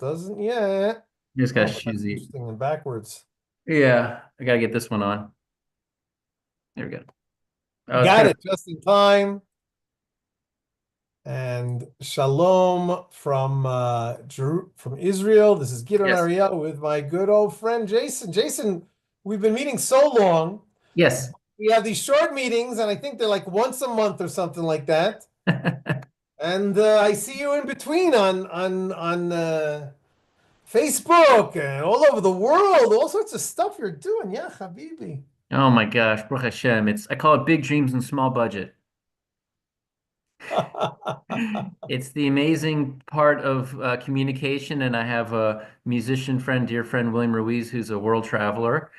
doesn't yet. You just got Oh, but that's Shizzy. interesting and backwards. Yeah, I gotta get this one on. There we go. Oh, it's Got kind of it just in time. And shalom from Israel. This is Gidon yes, Ariel with my good old friend Jason. Jason, we've been meeting so long. yes. We have these short meetings, and I think they're like once a month or something like that. And I see you in between on Facebook and all over the world, all sorts of stuff you're doing. Yeah, Habibi. Oh my gosh, Baruch Hashem. I call it big dreams and small budget. It's the amazing part of communication, and I have a musician friend, dear friend William Ruiz, who's a world traveler,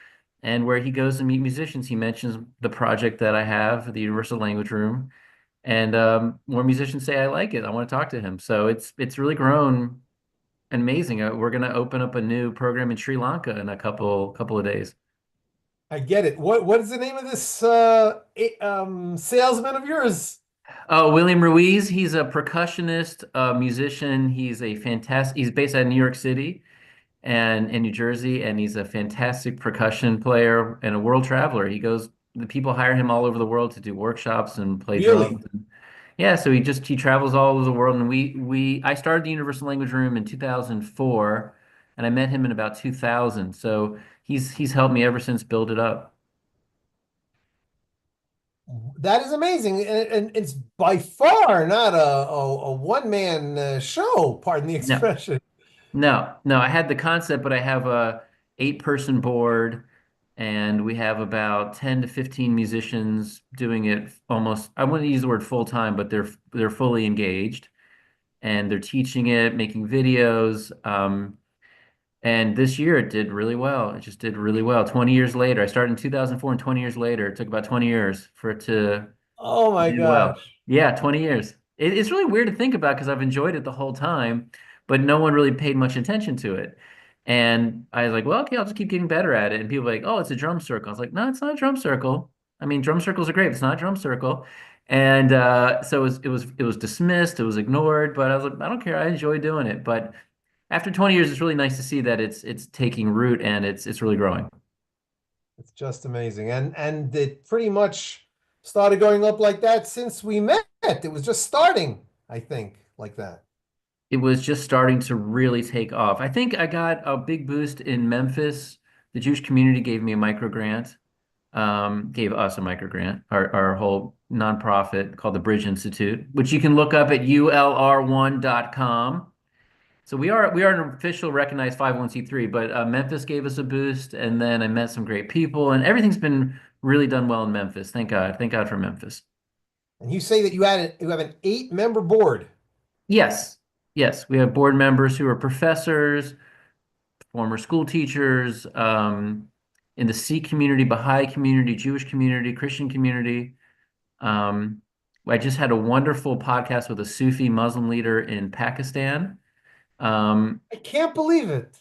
and where he goes to meet musicians, he mentions the project that I have, the Universal Language Room, and more musicians say I like it. I want to talk to him, so it's really grown amazing. We're going to open up a new program in Sri Lanka in a couple of days. I get it. What is the name of this salesman of yours? Oh, William Ruiz, he's a percussionist, musician. He's based out of New York City and in New Jersey, and he's a fantastic percussion player and a world traveler. The people hire him all over the world to do workshops and play Really? drums. Yeah, so he travels all over the world, and I started the Universal Language Room in 2004, and I met him in about 2000. So he's helped me ever since build it up. That is amazing. And it's by far not a one-man show, pardon the No, expression. no, I had the concept, but I have a 8-person board, and we have about 10 to 15 musicians doing it almost. I wouldn't use the word full time, but they're fully engaged, and they're teaching it, making videos. And this year it did really well. It just did really well. 20 years later, I started in 2004, and 20 years later, it took about 20 years for it to Oh my do well. gosh. Yeah, 20 years. It's really weird to think about because I've enjoyed it the whole time, but no one really paid much attention to it. And I was like, well, okay, I'll just keep getting better at it. And people were like, oh, it's a drum circle. I was like, no, it's not a drum circle. I mean, drum circles are great. But it's not a drum circle. And so it was dismissed. It was ignored. But I was like, I don't care. I enjoy doing it. But after 20 years, it's really nice to see that it's taking root and it's really growing. It's just amazing. And it pretty much started going up like that since we met. It was just starting, I think, like that. It was just starting to really take off. I think I got a big boost in Memphis. The Jewish community gave me a micro grant, gave us a micro grant, our whole nonprofit called the Bridge Institute, which you can look up at ulr1.com. So we are an official recognized 501(c)(3, but Memphis gave us a boost, and then I met some great people, and everything's been really done well in Memphis. Thank God. Thank God for Memphis. And you say that you have an 8-member board. Yes. Yes, we have board members who are professors, former school teachers, in the Sikh community, Baha'i community, Jewish community, Christian community. Um, I just had a wonderful podcast with a Sufi Muslim leader in Pakistan. Um, I can't believe it.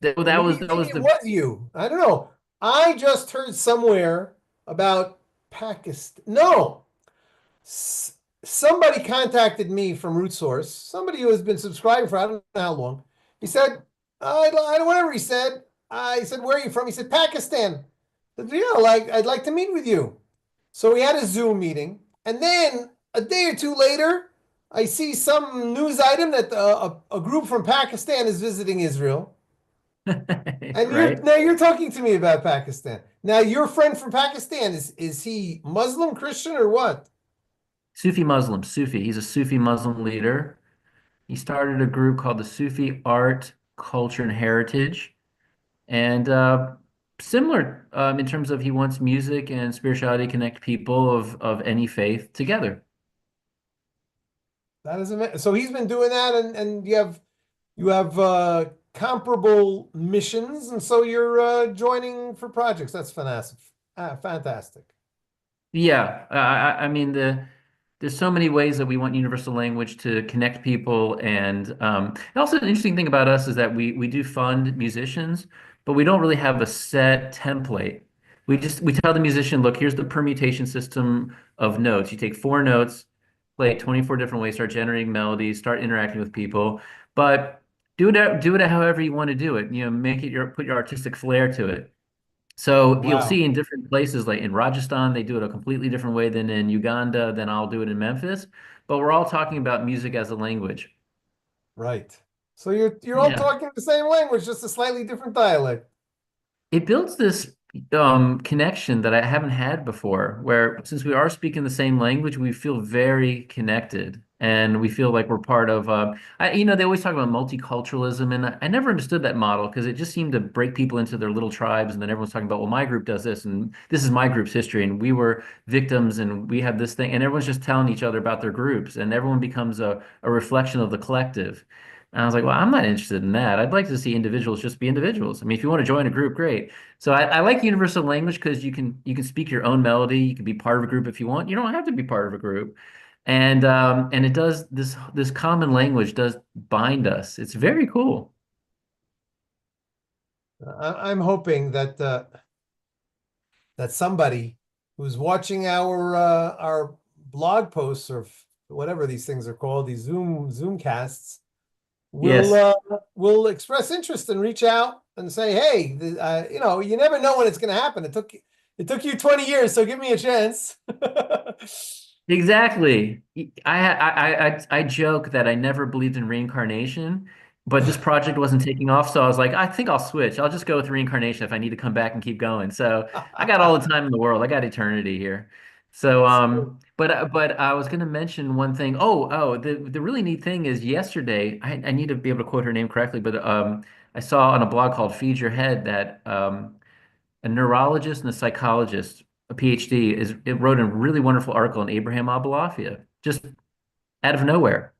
that, that Maybe was that maybe was it the was you. I don't know. I just heard somewhere about Pakistan. No, S somebody contacted me from Root Source. Somebody who has been subscribing for I don't know how long. He said, I don't whatever he said. I said, where are you from? He said, Pakistan. I said, yeah, like I'd like to meet with you. So we had a Zoom meeting, and then a day or two later, I see some news item that a group from Pakistan is visiting Israel. And right. you're talking to me about Pakistan. Now your friend from Pakistan is he Muslim, Christian, or what? Sufi Muslim, Sufi. He's a Sufi Muslim leader. He started a group called the Sufi Art, Culture, and Heritage. And similar in terms of he wants music and spirituality to connect people of any faith together. That is amazing. So he's been doing that, and you have comparable missions, and so you're joining for projects. That's fantastic. Fantastic. Yeah, I mean there's so many ways that we want universal language to connect people, and also an interesting thing about us is that we do fund musicians, but we don't really have a set template. We tell the musician, look, here's the permutation system of notes. You take 4 notes, play it 24 different ways, start generating melodies, start interacting with people. But do it however you want to do it. You know, make it put your artistic flair to it. So you'll Wow. see in different places, like in Rajasthan, they do it a completely different way than in Uganda, than I'll do it in Memphis. But we're all talking about music as a language. Right. So you're all Yeah. talking the same language, just a slightly different dialect. It builds this connection that I haven't had before, where since we are speaking the same language, we feel very connected and we feel like we're part of they always talk about multiculturalism, and I never understood that model because it just seemed to break people into their little tribes, and then everyone's talking about, well, my group does this and this is my group's history and we were victims and we have this thing, and everyone's just telling each other about their groups and everyone becomes a reflection of the collective. And I was like, well, I'm not interested in that. I'd like to see individuals just be individuals. I mean, if you want to join a group, great. So I like universal language because you can speak your own melody. You can be part of a group if you want. You don't have to be part of a group. And it does this common language does bind us. It's very cool. I'm hoping that somebody who's watching our blog posts or whatever these things are called, these Zoom casts, Yes, will express interest and reach out and say, "Hey, you never know when it's going to happen. It took you 20 years, so give me a chance." exactly. I joke that I never believed in reincarnation, but this project wasn't taking off, so I was like, I think I'll switch. I'll just go with reincarnation if I need to come back and keep going. So I got all the time in the world. I got eternity here. So So, but I was going to mention one thing. The really neat thing is yesterday. I need to be able to quote her name correctly, but I saw on a blog called Feed Your Head that a neurologist and a psychologist, a PhD, it wrote a really wonderful article on Abraham Abulafia, just out of nowhere.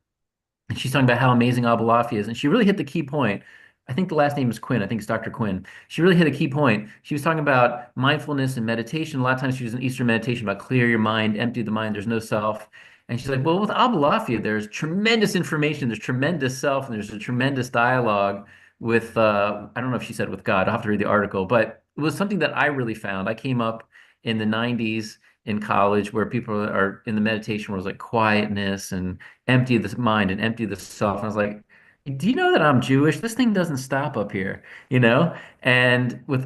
And she's talking about how amazing Abulafia is. And she really hit the key point. I think the last name is Quinn. I think it's Dr. Quinn. She really hit a key point. She was talking about mindfulness and meditation. A lot of times she was in Eastern meditation about clear your mind, empty the mind, there's no self. And she's like, well, with Abulafia, there's tremendous information, there's tremendous self, and there's a tremendous dialogue with, I don't know if she said with God. I'll have to read the article, but it was something that I really found. I came up in the 90s in college where people are in the meditation world, like quietness and empty the mind and empty the self. And I was like, do you know that I'm Jewish? This thing doesn't stop up here, you know? And with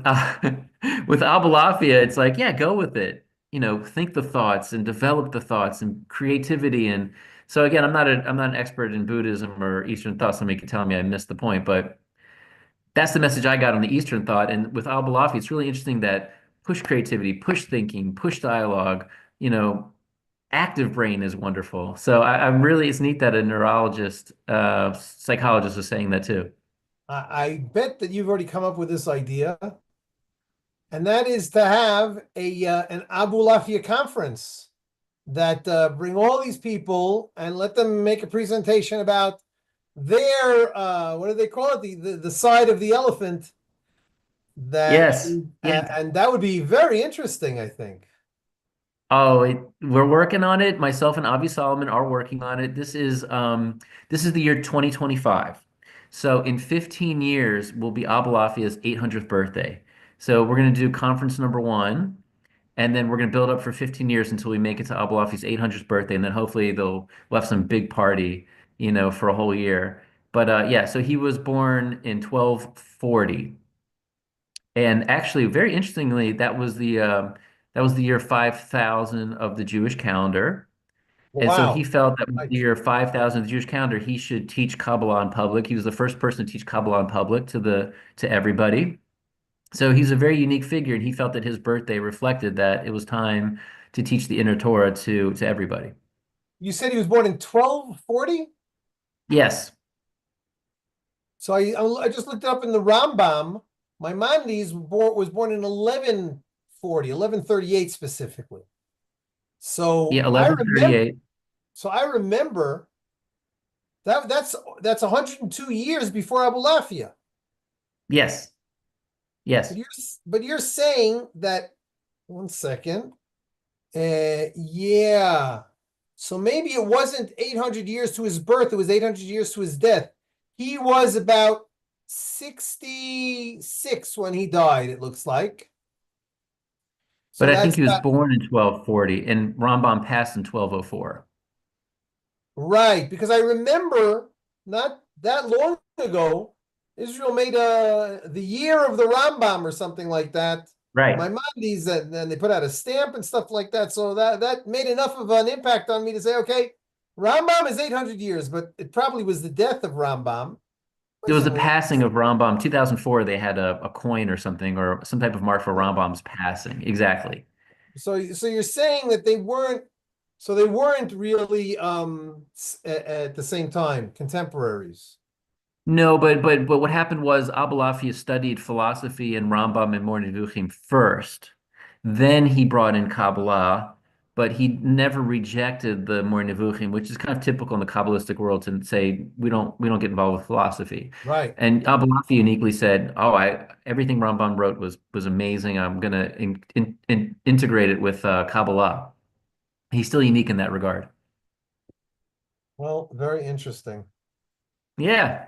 with Abalafia, it's like, yeah, go with it. You know, think the thoughts and develop the thoughts and creativity. And so again, I'm not an expert in Buddhism or Eastern thought. Somebody could tell me I missed the point, but that's the message I got on the Eastern thought. And with Al-Balafi, it's really interesting that push creativity, push thinking, push dialogue, you know, active brain is wonderful. So I'm really, it's neat that a neurologist, psychologist is saying that too. I bet that you've already come up with this idea, and that is to have a an Abu Lafia conference that bring all these people and let them make a presentation about their what do they call it, the side of the elephant that Yes. Yes. and that would be very interesting, I think. We're working on it. Myself and Avi Solomon are working on it. This is the year 2025. So in 15 years will be Abulafia's 800th birthday. So we're going to do conference number one, and then we're going to build up for 15 years until we make it to Abulafi's 800th birthday, and then hopefully we'll have some big party, you know, for a whole year. But yeah, so he was born in 1240. And actually, very interestingly, that was the year 5000 of the Jewish calendar. And so he Wow. felt that with the Right. year 5000 of the Jewish calendar, he should teach Kabbalah in public. He was the first person to teach Kabbalah in public to everybody. So he's a very unique figure, and he felt that his birthday reflected that it was time to teach the inner Torah to everybody. You said he was born in 1240? Yes. So I just looked it up in the Rambam. Maimonides was born in 1140, 1138 specifically. Yeah, So I remember 1138. so I remember that's 102 years before Abulafia. Yes. But Yes. you're saying that, one second. Yeah. So maybe it wasn't 800 years to his birth, it was 800 years to his death. He was about 66 when he died, it looks like. But So I think that's he was not born in 1240 and Rambam passed in 1204. right, because I remember not that long ago, Israel made the year of the Rambam or something like that. Right. Maimonides, and they put out a stamp and stuff like that. So that made enough of an impact on me to say, okay, Rambam is 800 years, but it probably was the death of Rambam. It was the Anyway, passing of Rambam. 2004, they had a coin or something, or some type of mark for Rambam's passing. Exactly. so you're saying that they weren't really at the same time contemporaries. No, but what happened was Abulafia studied philosophy and Rambam and Moreh Nevuchim first. Then he brought in Kabbalah, but he never rejected the Moreh Nevuchim, which is kind of typical in the Kabbalistic world to say we don't get involved with philosophy. Right. And Abulafia uniquely said, "Oh, I everything Rambam wrote was amazing. I'm gonna integrate it with Kabbalah." He's still unique in that regard. Well, very interesting. Yeah.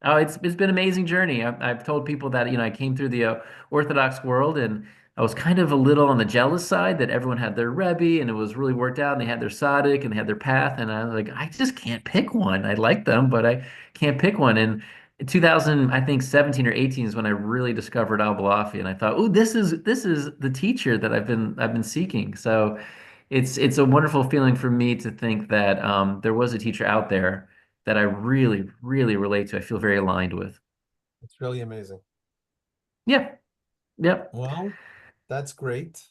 Oh, it's been an amazing journey. I've told people that, I came through the Orthodox world and I was kind of a little on the jealous side that everyone had their Rebbe and it was really worked out and they had their Tzaddik and they had their path. And I was like, I just can't pick one. I like them, but I can't pick one. And in 2000, I think 17 or 18 is when I really discovered Al Balafi and I thought, oh, this is the teacher that I've been seeking. So it's a wonderful feeling for me to think that there was a teacher out there that I really, really relate to. I feel very aligned with. It's really amazing. Yep. Yep. Well, that's great.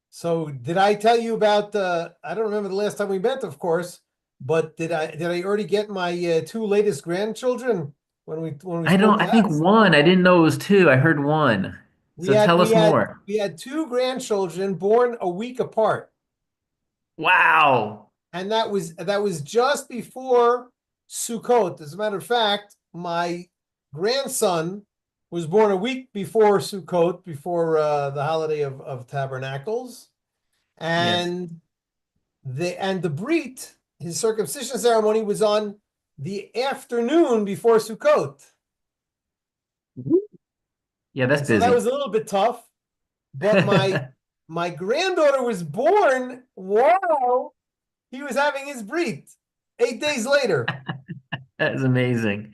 So did I tell you about I don't remember the last time we met, of course, but did I already get my two latest grandchildren when we spoke I think last? one. I didn't know it was two. I heard one. We So had tell we us had more. we had two grandchildren born a week apart. Wow. And that was just before Sukkot. As a matter of fact, my grandson was born a week before Sukkot, before the holiday of Tabernacles, Yes. and the Brit, his circumcision ceremony was on the afternoon before Sukkot, Yeah, that's and so that busy. was a little bit tough. But my granddaughter was born while he was having his Brit 8 days later. That is amazing.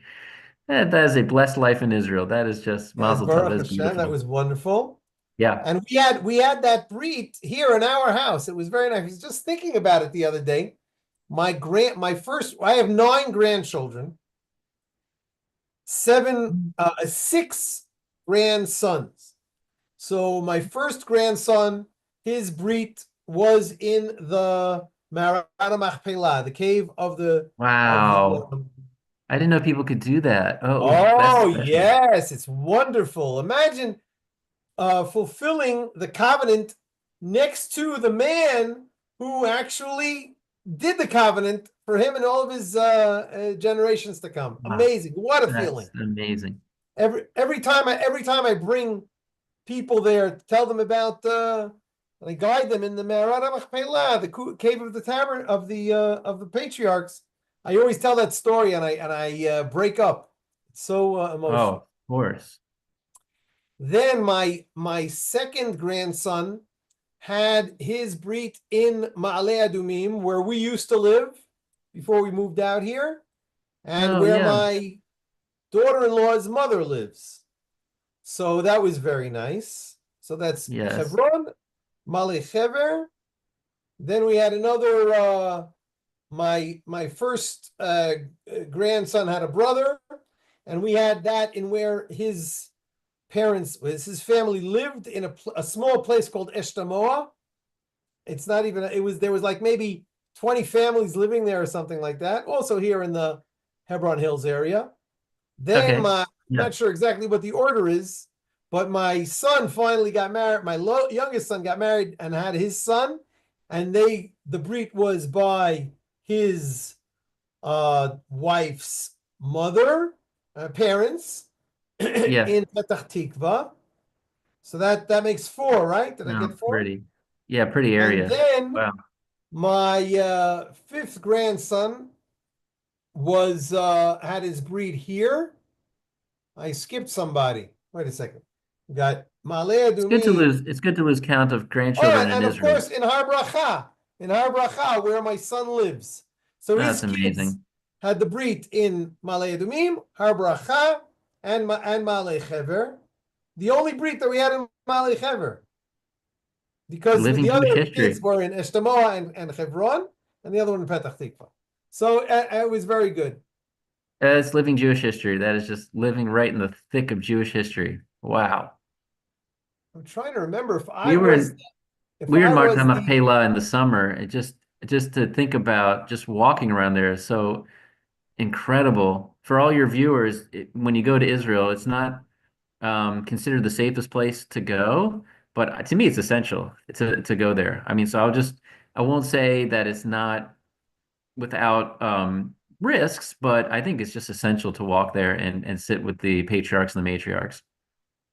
That is a blessed life in Israel. That is just Yes, Mazel Tov. Baruch That's Hashem, that beautiful. was wonderful. Yeah. And we had that brit here in our house. It was very nice. I was just thinking about it the other day. I have nine grandchildren, six grandsons. So my first grandson, his brit was in the Marat Machpelah, the cave of the Wow. I didn't know people could do that. Oh, that's oh special. yes, it's wonderful. Imagine fulfilling the covenant next to the man who actually did the covenant for him and all of his generations to come. Wow. Amazing! What a feeling! That's amazing. Every time I bring people there to tell them about, I guide them in the Me'arat Machpelah, the cave of the tavern of the patriarchs. I always tell that story, and I break up. It's so Oh, emotional. of course. Then my second grandson had his brit in Ma'ale Adumim, where we used to live before we moved out here, and Oh, where yeah. my daughter-in-law's mother lives. So that was very nice. So that's Yes. Hebron, Male Hever. Then we had another. My first grandson had a brother, and we had that in where his family lived in a small place called Eshtamoa. It's not even, there was like maybe 20 families living there or something like that. Also here in the Hebron Hills area. Then Okay. not Yeah. sure exactly what the order is, but my son finally got married. My youngest son got married and had his son, and the brit was by his wife's mother, parents Yes. in Petah Tikva. So that makes four, right? Did I No, get four? pretty. Yeah, pretty And area. then Wow. my fifth grandson was had his breed here. I skipped somebody. Wait a second. We got Malaya Dumi. It's good to lose count of Oh, grandchildren in and of Israel. course in Har Bracha, where my son lives. So his That's kids, amazing. had the Brit in Ma'ale Adumim, Har Bracha, and Ma'ale Chever. The only Brit that we had in Ma'ale Chever, because Living the Jewish other Brits history. were in Eshtemoa and Hebron, and the other one in Petach Tikva. So it was very good. It's living Jewish history. That is just living right in the thick of Jewish history. Wow. I'm trying to remember We were in if we were in I Marta was the Machpelah in the summer. It just to think about just walking around there is so incredible. For all your viewers, when you go to Israel, it's not considered the safest place to go, but to me, it's essential to go there. I mean, so I won't say that it's not without risks, but I think it's just essential to walk there and sit with the patriarchs and the matriarchs.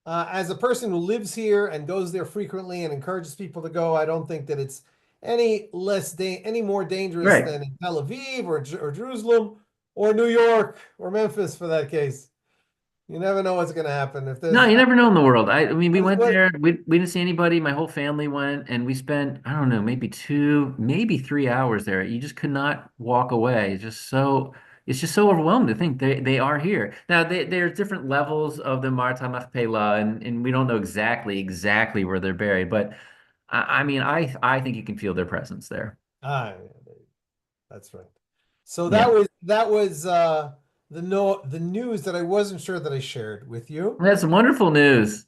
as a person who lives here and goes there frequently and encourages people to go, I don't think that it's any more dangerous Right. than in Tel Aviv or Jerusalem or New York or Memphis for that case. You never know what's going to happen. If No, there's you never know in the world. I mean, we went what there. We didn't see anybody. My whole family went, and we spent, I don't know, maybe 3 hours there. You just could not walk away. It's just so overwhelming to think they are here. Now, there's different levels of the Marta Machpelah, and we don't know exactly where they're buried. But I mean, I think you can feel their presence there. ah, that's right. So Yeah, that was the news that I wasn't sure that I shared with you. that's wonderful news.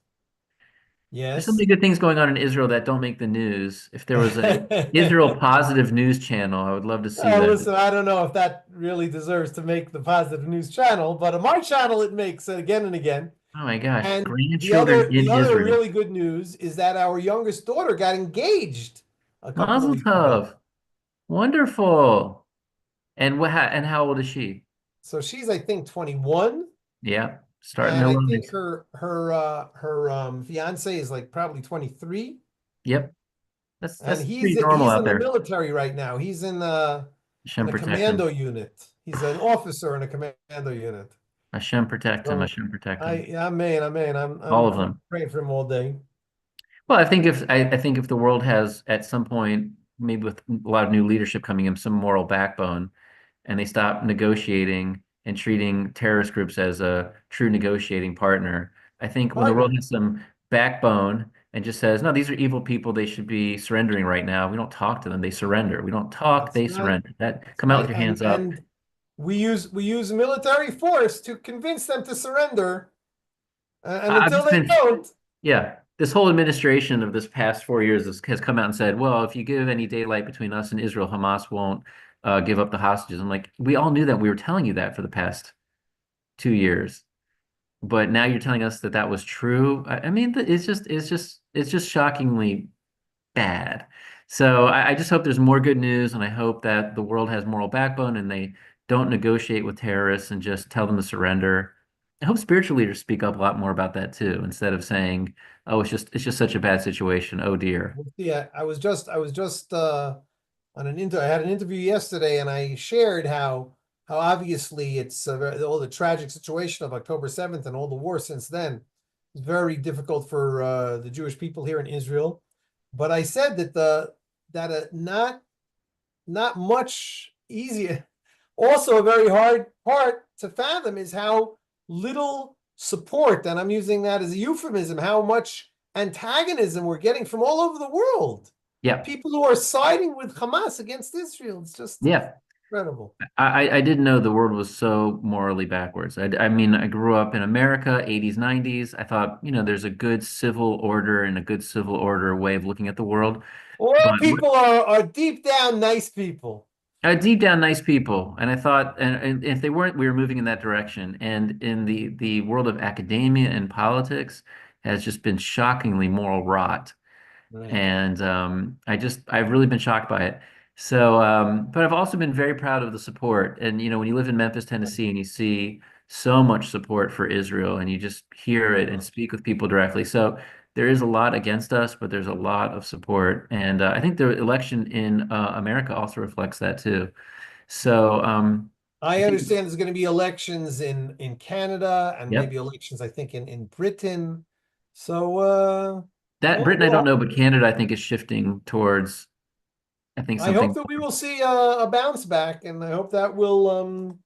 There's so Yes. many good things going on in Israel that don't make the news. If there was a Israel positive news channel, I would love to see that. Listen, I don't know if that really deserves to make the positive news channel, but on my channel it makes it again and again. Oh my gosh, And grandchildren the in other Israel. really good news is that our youngest daughter got engaged a couple of Mazel weeks ago. tov. Wonderful. And how old is she? So she's I think 21, Yeah, starting and their I think lives. her fiance is like probably 23, Yep. and That's pretty normal he's out in the there. military right now. He's in Hashem a protect commando him. unit. He's an officer in a commando unit. Hashem protect him. So Hashem protect him. I mean, All I'm of them. praying for him all day. Well, I think if the world has at some point, maybe with a lot of new leadership coming in, some moral backbone, and they stop negotiating and treating terrorist groups as a true negotiating partner. I think when the world Partner. has some backbone and just says, no, these are evil people, they should be surrendering right now. We don't talk to them, they surrender. We don't talk, That's they right. surrender. That That's come out with right. your hands up. And we use military force to convince them to surrender. And I've until just they been, don't, yeah, this whole administration of this past 4 years has come out and said, well, if you give any daylight between us and Israel, Hamas won't give up the hostages. I'm like, we all knew that. We were telling you that for the past 2 years. But now you're telling us that that was true. I mean, it's just shockingly bad. So I just hope there's more good news, and I hope that the world has moral backbone and they don't negotiate with terrorists and just tell them to surrender. I hope spiritual leaders speak up a lot more about that too, instead of saying, "Oh, it's just such a bad situation. Oh dear." yeah, I was just I had an interview yesterday, and I shared how obviously it's all the tragic situation of October 7th and all the war since then. It's very difficult for the Jewish people here in Israel. But I said that the that not much easier. Also, a very hard part to fathom is how little support, and I'm using that as a euphemism, how much antagonism we're getting from all over the world. Yeah, People who are siding with Hamas against Israel. It's just yeah. incredible. I didn't know the world was so morally backwards. I mean, I grew up in America, 80s, 90s. I thought, there's a good civil order and a good civil order way of looking at the world. All But people are deep down nice people. deep down, nice people. And I thought, and if they weren't, we were moving in that direction. And in the world of academia and politics has just been shockingly moral rot. Right. And I've really been shocked by it. So, but I've also been very proud of the support. And when you live in Memphis, Tennessee, and you see so much support for Israel, and you just hear it and speak with people directly. So there is a lot against us, but there's a lot of support. And I think the election in America also reflects that too. So, I I think understand there's going to be elections in Canada and yep. maybe elections, I think, in Britain. So, That well, Britain, I don't know, but Canada, I think, is shifting towards, I think, I hope something. that we will see a bounce back, and I hope that will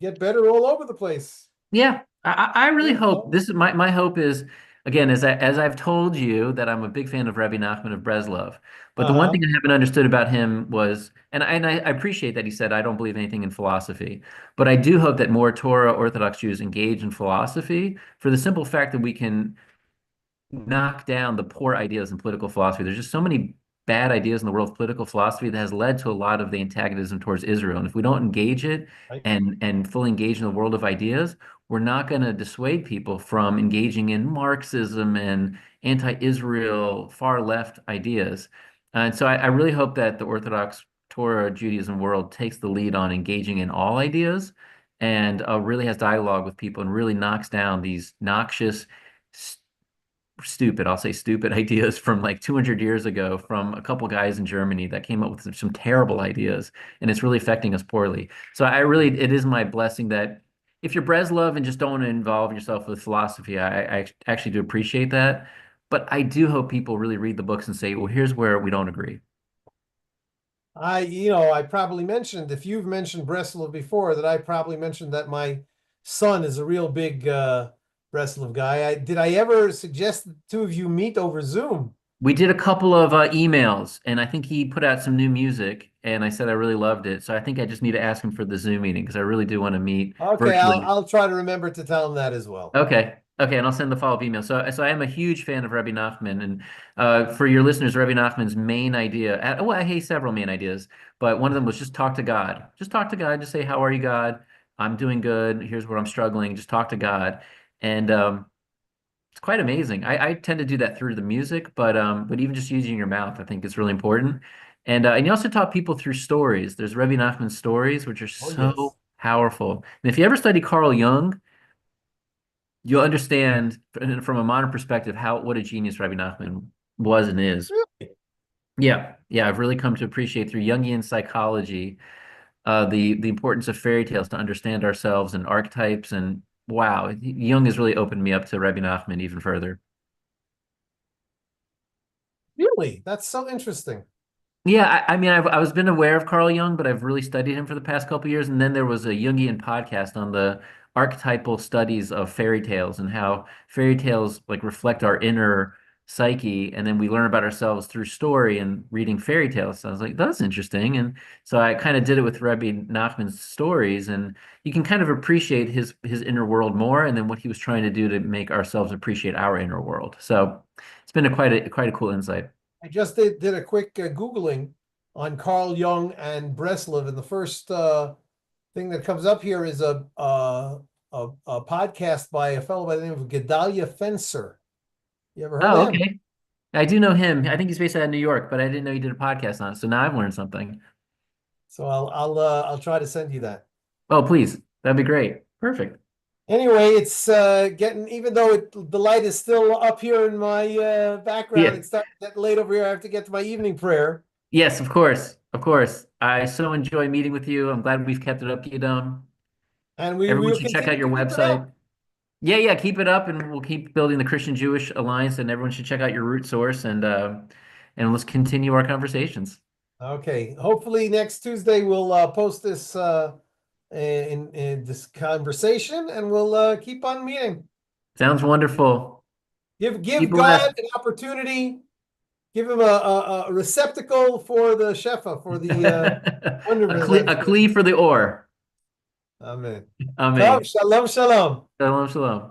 get better all over the place. Yeah, I really Yeah, hope well, this is my hope is again as I've told you that I'm a big fan of Rabbi Nachman of Breslov. But the one uh-huh. thing I haven't understood about him was, and I appreciate that he said I don't believe anything in philosophy, but I do hope that more Torah Orthodox Jews engage in philosophy for the simple fact that we can knock down the poor ideas in political philosophy. There's just so many bad ideas in the world of political philosophy that has led to a lot of the antagonism towards Israel. And if we don't engage it Right. and fully engage in the world of ideas, we're not going to dissuade people from engaging in Marxism and anti-Israel, far left ideas. And so I really hope that the Orthodox Torah Judaism world takes the lead on engaging in all ideas and really has dialogue with people and really knocks down these noxious, stupid, I'll say stupid ideas from like 200 years ago from a couple guys in Germany that came up with some terrible ideas, and it's really affecting us poorly. So I really, it is my blessing that if you're Breslov and just don't want to involve yourself with philosophy, I actually do appreciate that. But I do hope people really read the books and say, well, here's where we don't agree. I probably mentioned, if you've mentioned Breslov before, that I probably mentioned that my son is a real big Breslov guy. Did I ever suggest the two of you meet over Zoom? We did a couple of emails, and I think he put out some new music, and I said I really loved it. So I think I just need to ask him for the Zoom meeting because I really do want to meet Okay, I'll virtually. I'll try to remember to tell him that as well. Okay. Okay, and I'll send the follow-up email. So I am a huge fan of Rabbi Nachman, and for your listeners, Rabbi Nachman's main idea. Well, I hate several main ideas, but one of them was just talk to God. Just talk to God. Just say, "How are you, God? I'm doing good. Here's where I'm struggling. Just talk to God." And it's quite amazing. I tend to do that through the music, but even just using your mouth, I think is really important. And you also taught people through stories. There's Rabbi Nachman's stories, which are Oh, yes. so powerful. And if you ever study Carl Jung, you'll understand from a modern perspective how what a genius Rabbi Nachman was and is. Really? Yeah, yeah, I've really come to appreciate through Jungian psychology the importance of fairy tales to understand ourselves and archetypes. And wow, Jung has really opened me up to Rabbi Nachman even further. Really? That's so interesting. Yeah, I mean, I was been aware of Carl Jung, but I've really studied him for the past couple years. And then there was a Jungian podcast on the archetypal studies of fairy tales and how fairy tales like reflect our inner psyche, and then we learn about ourselves through story and reading fairy tales. So I was like, that's interesting. And so I kind of did it with Rebbe Nachman's stories, and you can kind of appreciate his inner world more, and then what he was trying to do to make ourselves appreciate our inner world. So it's been a quite a cool insight. I just did a quick Googling on Carl Jung and Breslov, and the first thing that comes up here is a podcast by a fellow by the name of Gedalia Fencer. You ever heard of Oh, him? okay. I do know him. I think he's based out of New York, but I didn't know he did a podcast on it. So now I've learned something. So I'll try to send you that. Oh, please. That'd be great. Perfect. Anyway, it's getting, even though the light is still up here in my background, Yeah. it's starting to get late over here. I have to get to my evening prayer, Yes, of course. Of course. I so enjoy meeting with you. I'm glad we've kept it up, Gidon. and we Everyone will should check out continue your to keep it up. website. Yeah, yeah, keep it up and we'll keep building the Christian-Jewish alliance, and everyone should check out your root source, and let's continue our conversations. Okay, hopefully next Tuesday we'll post this in this conversation, and we'll keep on meeting. Sounds wonderful. Be Give God blessed. an opportunity. Give him a receptacle for the shefa, for the wonder A that's clee for the ore. Amen. Tov, Amen. shalom, shalom. Shalom, shalom.